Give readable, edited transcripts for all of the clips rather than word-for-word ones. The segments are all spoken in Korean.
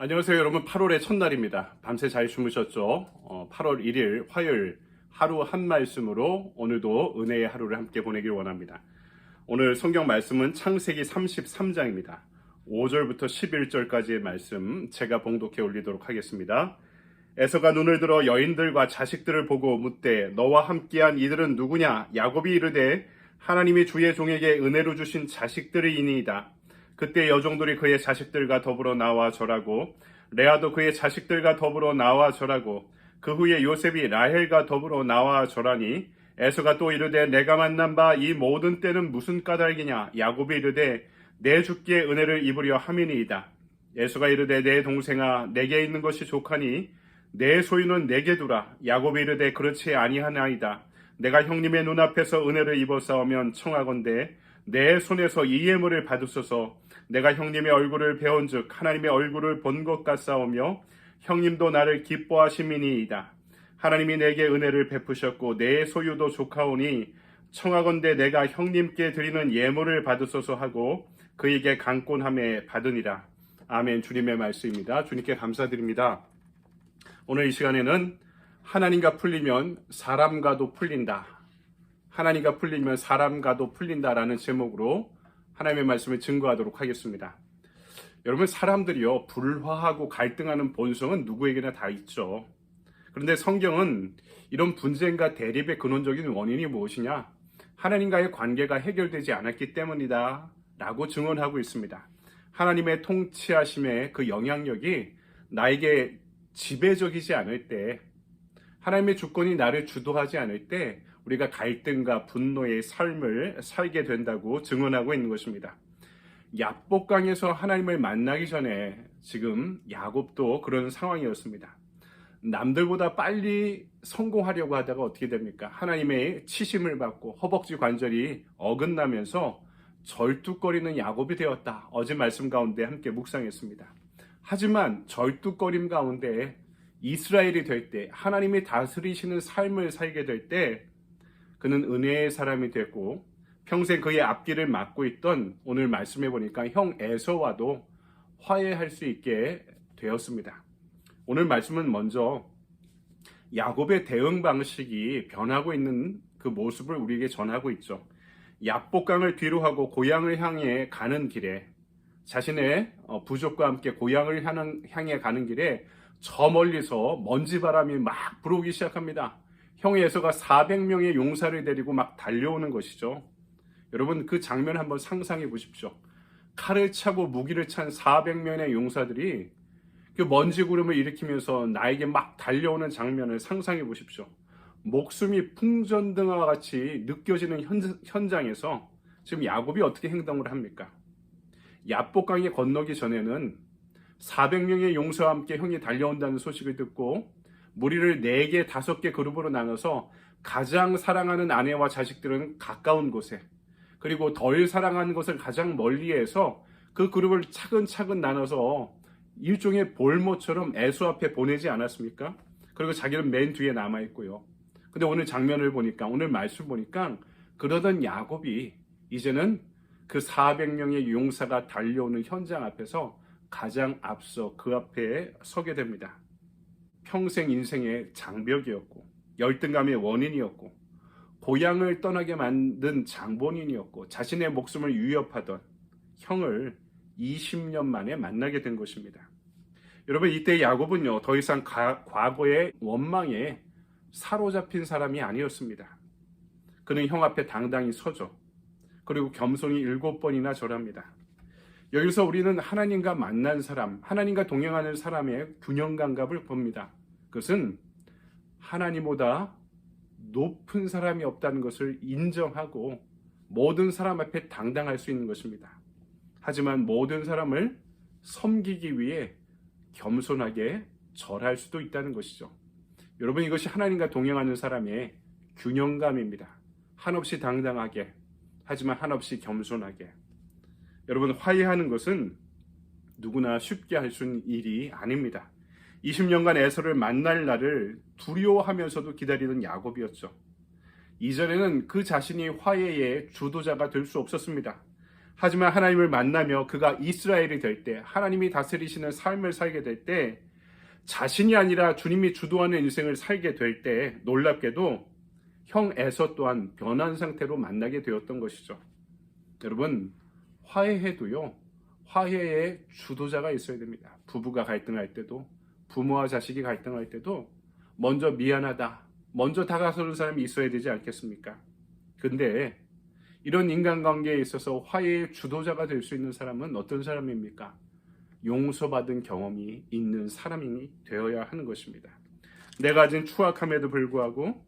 안녕하세요 여러분. 8월의 첫날입니다. 밤새 잘 주무셨죠? 8월 1일 화요일 하루 한 말씀으로 오늘도 은혜의 하루를 함께 보내길 원합니다. 오늘 성경 말씀은 창세기 33장입니다. 5절부터 11절까지의 말씀 제가 봉독해 올리도록 하겠습니다. 에서가 눈을 들어 여인들과 자식들을 보고 묻되 너와 함께한 이들은 누구냐? 야곱이 이르되 하나님이 주의 종에게 은혜로 주신 자식들이니이다. 그때 여종들이 그의 자식들과 더불어 나와 절하고 레아도 그의 자식들과 더불어 나와 절하고 그 후에 요셉이 라헬과 더불어 나와 절하니 에서가 또 이르되 내가 만난 바 이 모든 때는 무슨 까닭이냐? 야곱이 이르되 내 주께 은혜를 입으려 함이니이다. 에서가 이르되 내 동생아 내게 있는 것이 족하니 내 소유는 내게 두라. 야곱이 이르되 그렇지 아니하나이다. 내가 형님의 눈앞에서 은혜를 입었사오면 청하건대 내 손에서 이 예물을 받으소서. 내가 형님의 얼굴을 배운즉 하나님의 얼굴을 본 것 같사오며 형님도 나를 기뻐하심이니이다. 하나님이 내게 은혜를 베푸셨고 내 소유도 족하오니 청하건대 내가 형님께 드리는 예물을 받으소서 하고 그에게 강권함에 받으니라. 아멘. 주님의 말씀입니다. 주님께 감사드립니다. 오늘 이 시간에는 하나님과 풀리면 사람과도 풀린다. 하나님과 풀리면 사람과도 풀린다라는 제목으로 하나님의 말씀을 증거하도록 하겠습니다. 여러분, 사람들이요 불화하고 갈등하는 본성은 누구에게나 다 있죠. 그런데 성경은 이런 분쟁과 대립의 근원적인 원인이 무엇이냐? 하나님과의 관계가 해결되지 않았기 때문이다 라고 증언하고 있습니다. 하나님의 통치하심의 그 영향력이 나에게 지배적이지 않을 때, 하나님의 주권이 나를 주도하지 않을 때 우리가 갈등과 분노의 삶을 살게 된다고 증언하고 있는 것입니다. 야복강에서 하나님을 만나기 전에 지금 야곱도 그런 상황이었습니다. 남들보다 빨리 성공하려고 하다가 어떻게 됩니까? 하나님의 치심을 받고 허벅지 관절이 어긋나면서 절뚝거리는 야곱이 되었다. 어제 말씀 가운데 함께 묵상했습니다. 하지만 절뚝거림 가운데 이스라엘이 될 때, 하나님이 다스리시는 삶을 살게 될 때 그는 은혜의 사람이 되고 평생 그의 앞길을 막고 있던, 오늘 말씀해 보니까 형 에서와도 화해할 수 있게 되었습니다. 오늘 말씀은 먼저 야곱의 대응 방식이 변하고 있는 그 모습을 우리에게 전하고 있죠. 야복강을 뒤로 하고 고향을 향해 가는 길에, 자신의 부족과 함께 고향을 향해 가는 길에 저 멀리서 먼지바람이 막 불어오기 시작합니다. 형 에서가 400명의 용사를 데리고 막 달려오는 것이죠. 여러분, 그 장면 한번 상상해 보십시오. 칼을 차고 무기를 찬 400명의 용사들이 그 먼지 구름을 일으키면서 나에게 막 달려오는 장면을 상상해 보십시오. 목숨이 풍전등화와 같이 느껴지는 현장에서 지금 야곱이 어떻게 행동을 합니까? 야복강에 건너기 전에는 400명의 용사와 함께 형이 달려온다는 소식을 듣고 무리를 4개, 5개 그룹으로 나눠서 가장 사랑하는 아내와 자식들은 가까운 곳에, 그리고 덜 사랑하는 것을 가장 멀리해서 그 그룹을 차근차근 나눠서 일종의 볼모처럼 에서 앞에 보내지 않았습니까? 그리고 자기는 맨 뒤에 남아있고요. 근데 오늘 장면을 보니까, 오늘 말씀 보니까 그러던 야곱이 이제는 그 400명의 용사가 달려오는 현장 앞에서 가장 앞서 그 앞에 서게 됩니다. 평생 인생의 장벽이었고 열등감의 원인이었고 고향을 떠나게 만든 장본인이었고 자신의 목숨을 위협하던 형을 20년 만에 만나게 된 것입니다. 여러분, 이때 야곱은요 더 이상 과거의 원망에 사로잡힌 사람이 아니었습니다. 그는 형 앞에 당당히 서죠. 그리고 겸손히 7번이나 절합니다. 여기서 우리는 하나님과 만난 사람, 하나님과 동행하는 사람의 균형감각을 봅니다. 그것은 하나님보다 높은 사람이 없다는 것을 인정하고 모든 사람 앞에 당당할 수 있는 것입니다. 하지만 모든 사람을 섬기기 위해 겸손하게 절할 수도 있다는 것이죠. 여러분, 이것이 하나님과 동행하는 사람의 균형감입니다. 한없이 당당하게, 하지만 한없이 겸손하게. 여러분, 화해하는 것은 누구나 쉽게 할 수 있는 일이 아닙니다. 20년간 에서를 만날 날을 두려워하면서도 기다리는 야곱이었죠. 이전에는 그 자신이 화해의 주도자가 될 수 없었습니다. 하지만 하나님을 만나며 그가 이스라엘이 될 때, 하나님이 다스리시는 삶을 살게 될 때, 자신이 아니라 주님이 주도하는 인생을 살게 될 때 놀랍게도 형 에서 또한 변한 상태로 만나게 되었던 것이죠. 여러분, 화해해도요, 화해의 주도자가 있어야 됩니다. 부부가 갈등할 때도, 부모와 자식이 갈등할 때도 먼저 미안하다, 먼저 다가서는 사람이 있어야 되지 않겠습니까? 근데 이런 인간관계에 있어서 화해의 주도자가 될 수 있는 사람은 어떤 사람입니까? 용서받은 경험이 있는 사람이 되어야 하는 것입니다. 내가 가진 추악함에도 불구하고,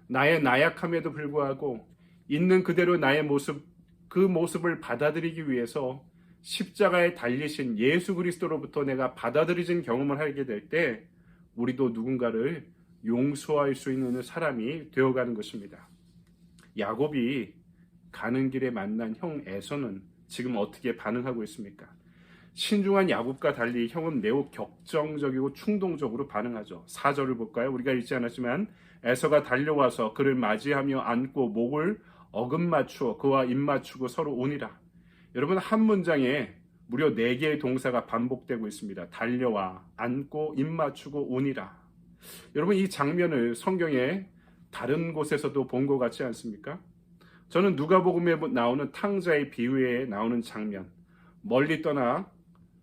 나의 나약함에도 불구하고 있는 그대로 나의 모습, 그 모습을 받아들이기 위해서 십자가에 달리신 예수 그리스도로부터 내가 받아들여진 경험을 하게 될 때 우리도 누군가를 용서할 수 있는 사람이 되어가는 것입니다. 야곱이 가는 길에 만난 형 에서는 지금 어떻게 반응하고 있습니까? 신중한 야곱과 달리 형은 매우 격정적이고 충동적으로 반응하죠. 4절을 볼까요? 우리가 읽지 않았지만 에서가 달려와서 그를 맞이하며 안고 목을 어긋맞추어 그와 입맞추고 서로 우니라. 여러분, 한 문장에 무려 4개의 동사가 반복되고 있습니다. 달려와, 안고, 입맞추고, 우니라. 여러분, 이 장면을 성경의 다른 곳에서도 본 것 같지 않습니까? 저는 누가복음에 나오는 탕자의 비유에 나오는 장면, 멀리 떠나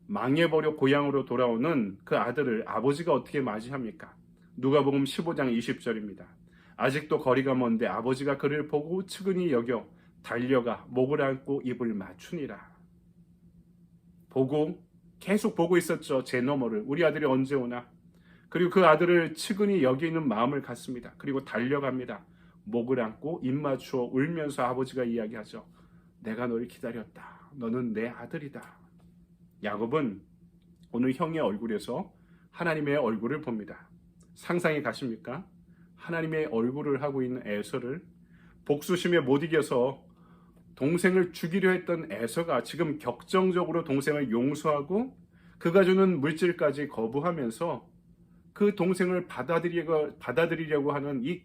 망해버려 고향으로 돌아오는 그 아들을 아버지가 어떻게 맞이합니까? 누가복음 15장 20절입니다. 아직도 거리가 먼데 아버지가 그를 보고 측은히 여겨 달려가 목을 안고 입을 맞추니라. 계속 보고 있었죠. 제 너머를. 우리 아들이 언제 오나? 그리고 그 아들을 측은히 여기는 마음을 갖습니다. 그리고 달려갑니다. 목을 안고 입 맞추어 울면서 아버지가 이야기하죠. 내가 너를 기다렸다. 너는 내 아들이다. 야곱은 오늘 형의 얼굴에서 하나님의 얼굴을 봅니다. 상상이 가십니까? 하나님의 얼굴을 하고 있는 에서를 복수심에 못 이겨서 동생을 죽이려 했던 에서가 지금 격정적으로 동생을 용서하고 그가 주는 물질까지 거부하면서 그 동생을 받아들이려고 하는 이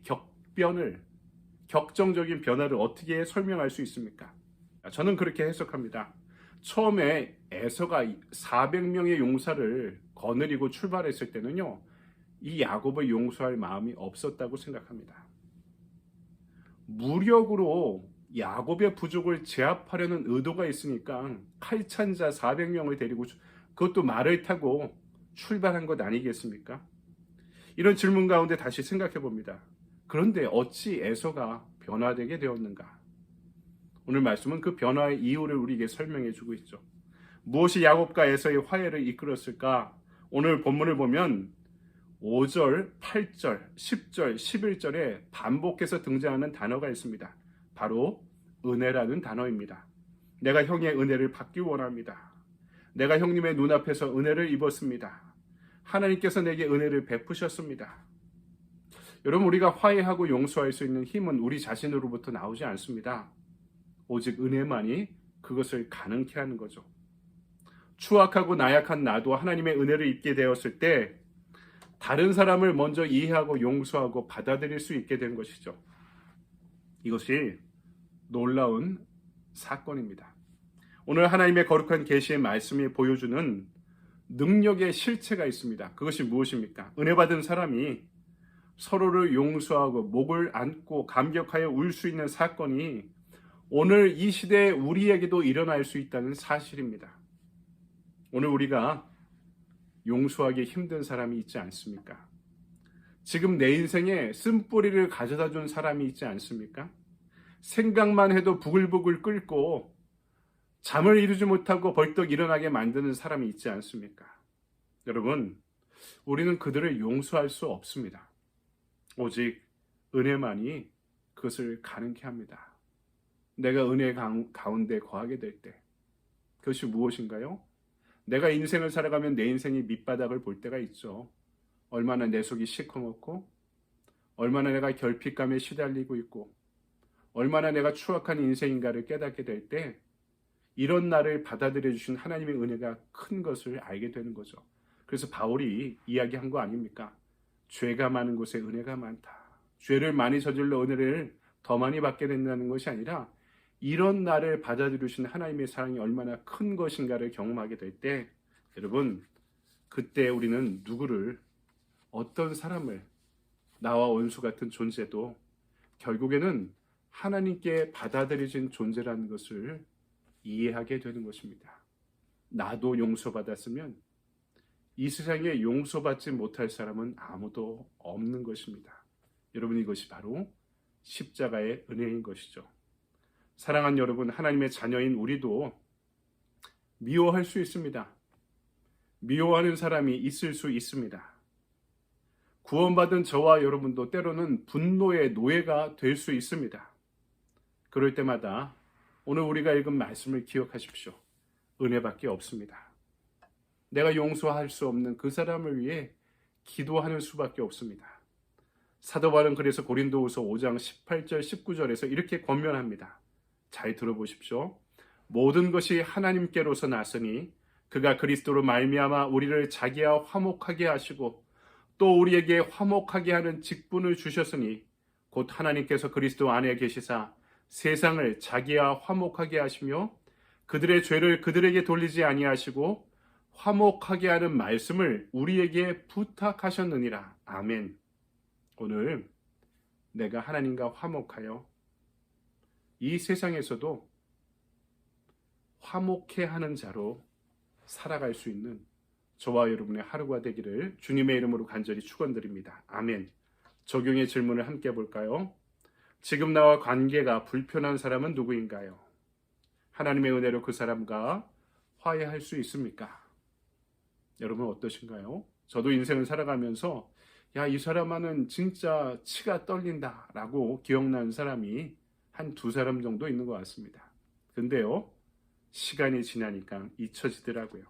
격정적인 변화를 어떻게 설명할 수 있습니까? 저는 그렇게 해석합니다. 처음에 에서가 400명의 용사를 거느리고 출발했을 때는요, 이 야곱을 용서할 마음이 없었다고 생각합니다. 무력으로 야곱의 부족을 제압하려는 의도가 있으니까 칼찬자 400명을 데리고 그것도 말을 타고 출발한 것 아니겠습니까? 이런 질문 가운데 다시 생각해 봅니다. 그런데 어찌 에서가 변화되게 되었는가? 오늘 말씀은 그 변화의 이유를 우리에게 설명해 주고 있죠. 무엇이 야곱과 에서의 화해를 이끌었을까? 오늘 본문을 보면 5절, 8절, 10절, 11절에 반복해서 등장하는 단어가 있습니다. 바로 은혜라는 단어입니다. 내가 형의 은혜를 받기 원합니다. 내가 형님의 눈앞에서 은혜를 입었습니다. 하나님께서 내게 은혜를 베푸셨습니다. 여러분, 우리가 화해하고 용서할 수 있는 힘은 우리 자신으로부터 나오지 않습니다. 오직 은혜만이 그것을 가능케 하는 거죠. 추악하고 나약한 나도 하나님의 은혜를 입게 되었을 때 다른 사람을 먼저 이해하고 용서하고 받아들일 수 있게 된 것이죠. 이것이 놀라운 사건입니다. 오늘 하나님의 거룩한 계시의 말씀이 보여주는 능력의 실체가 있습니다. 그것이 무엇입니까? 은혜 받은 사람이 서로를 용서하고 목을 안고 감격하여 울 수 있는 사건이 오늘 이 시대에 우리에게도 일어날 수 있다는 사실입니다. 오늘 우리가 용서하기 힘든 사람이 있지 않습니까? 지금 내 인생에 쓴뿌리를 가져다 준 사람이 있지 않습니까? 생각만 해도 부글부글 끓고 잠을 이루지 못하고 벌떡 일어나게 만드는 사람이 있지 않습니까? 여러분, 우리는 그들을 용서할 수 없습니다. 오직 은혜만이 그것을 가능케 합니다. 내가 은혜 가운데 거하게 될 때 그것이 무엇인가요? 내가 인생을 살아가면 내 인생이 밑바닥을 볼 때가 있죠. 얼마나 내 속이 시커멓고 얼마나 내가 결핍감에 시달리고 있고 얼마나 내가 추악한 인생인가를 깨닫게 될 때 이런 나를 받아들여 주신 하나님의 은혜가 큰 것을 알게 되는 거죠. 그래서 바울이 이야기한 거 아닙니까? 죄가 많은 곳에 은혜가 많다. 죄를 많이 저질러 은혜를 더 많이 받게 된다는 것이 아니라 이런 나를 받아들이신 하나님의 사랑이 얼마나 큰 것인가를 경험하게 될 때, 여러분, 그때 우리는 누구를, 어떤 사람을, 나와 원수 같은 존재도 결국에는 하나님께 받아들여진 존재라는 것을 이해하게 되는 것입니다. 나도 용서받았으면 이 세상에 용서받지 못할 사람은 아무도 없는 것입니다. 여러분, 이것이 바로 십자가의 은혜인 것이죠. 사랑하는 여러분, 하나님의 자녀인 우리도 미워할 수 있습니다. 미워하는 사람이 있을 수 있습니다. 구원받은 저와 여러분도 때로는 분노의 노예가 될 수 있습니다. 그럴 때마다 오늘 우리가 읽은 말씀을 기억하십시오. 은혜밖에 없습니다. 내가 용서할 수 없는 그 사람을 위해 기도하는 수밖에 없습니다. 사도 바울은 그래서 고린도후서 5장 18절 19절에서 이렇게 권면합니다. 잘 들어보십시오. 모든 것이 하나님께로서 났으니 그가 그리스도로 말미암아 우리를 자기와 화목하게 하시고 또 우리에게 화목하게 하는 직분을 주셨으니 곧 하나님께서 그리스도 안에 계시사 세상을 자기와 화목하게 하시며 그들의 죄를 그들에게 돌리지 아니하시고 화목하게 하는 말씀을 우리에게 부탁하셨느니라. 아멘. 오늘 내가 하나님과 화목하여 이 세상에서도 화목해 하는 자로 살아갈 수 있는 저와 여러분의 하루가 되기를 주님의 이름으로 간절히 축원드립니다. 아멘. 적용의 질문을 함께 볼까요? 지금 나와 관계가 불편한 사람은 누구인가요? 하나님의 은혜로 그 사람과 화해할 수 있습니까? 여러분 어떠신가요? 저도 인생을 살아가면서 이 사람과는 진짜 치가 떨린다 라고 기억나는 사람이 한 두 사람 정도 있는 것 같습니다. 근데요, 시간이 지나니까 잊혀지더라고요.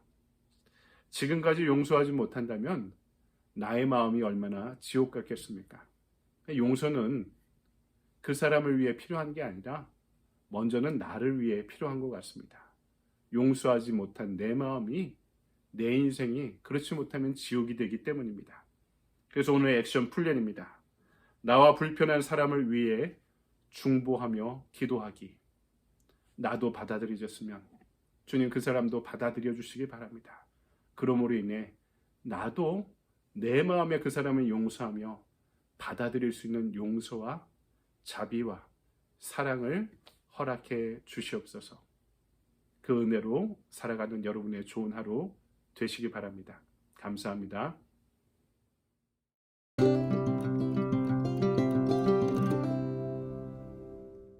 지금까지 용서하지 못한다면 나의 마음이 얼마나 지옥 같겠습니까? 용서는 그 사람을 위해 필요한 게 아니라 먼저는 나를 위해 필요한 것 같습니다. 용서하지 못한 내 마음이, 내 인생이 그렇지 못하면 지옥이 되기 때문입니다. 그래서 오늘의 액션 플랜입니다. 나와 불편한 사람을 위해 중보하며 기도하기. 나도 받아들여졌으면 주님 그 사람도 받아들여 주시기 바랍니다. 그러므로 인해 나도 내 마음에 그 사람을 용서하며 받아들일 수 있는 용서와 자비와 사랑을 허락해 주시옵소서. 그 은혜로 살아가는 여러분의 좋은 하루 되시기 바랍니다. 감사합니다.